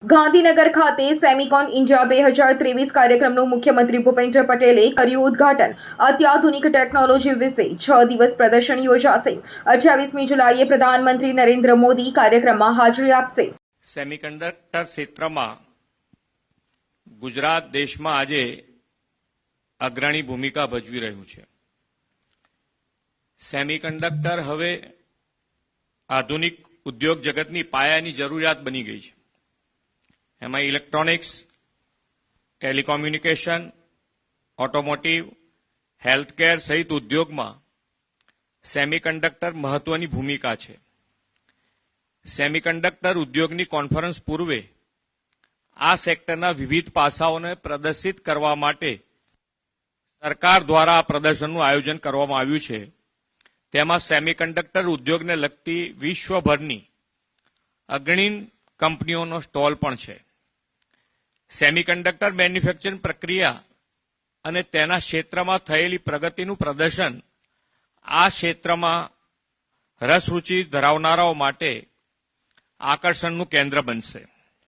ગાંધીનગર ખાતે Semicon India 2023 કાર્યક્રમનું મુખ્યમંત્રી ભૂપેન્દ્ર પટેલે કર્યું ઉદ્ઘાટન। અત્યાધુનિક ટેકનોલોજી વિશે 6 દિવસ પ્રદર્શન યોજાશે। 28મી જુલાઈએ પ્રધાનમંત્રી નરેન્દ્ર મોદી કાર્યક્રમમાં હાજરી આપશે। સેમિકન્ડક્ટર ક્ષેત્રમાં ગુજરાત દેશમાં આજે અગ્રણી ભૂમિકા ભજવી રહ્યું છે। સેમિકન્ડક્ટર હવે આધુનિક ઉદ્યોગ જગતની પાયાની જરૂરિયાત બની ગઈ છે। એમાં ઇલેક્ટ્રોનિક્સ, ટેલિકોમ્યુનિકેશન, ઓટોમોટિવ, હેલ્થકેર સહિત ઉદ્યોગમાં સેમિકન્ડક્ટર મહત્વની ભૂમિકા છે। સેમિકન્ડક્ટર ઉદ્યોગની કોન્ફરન્સ પૂર્વે આ સેક્ટરના વિવિધ પાસાઓને પ્રદર્શિત કરવા માટે સરકાર દ્વારા આ પ્રદર્શનનું આયોજન કરવામાં આવ્યું છે। તેમાં સેમિકન્ડક્ટર ઉદ્યોગને લગતી વિશ્વભરની અગ્રણી કંપનીઓનો સ્ટોલ પણ છે। સેમિકન્ડક્ટર મેન્યુફેક્ચરિંગ પ્રક્રિયા અને તેના ક્ષેત્રમાં થયેલી પ્રગતિનું પ્રદર્શન આ ક્ષેત્રમાં રસરૂચિ ધરાવનારાઓ માટે આકર્ષણનું કેન્દ્ર બનશે।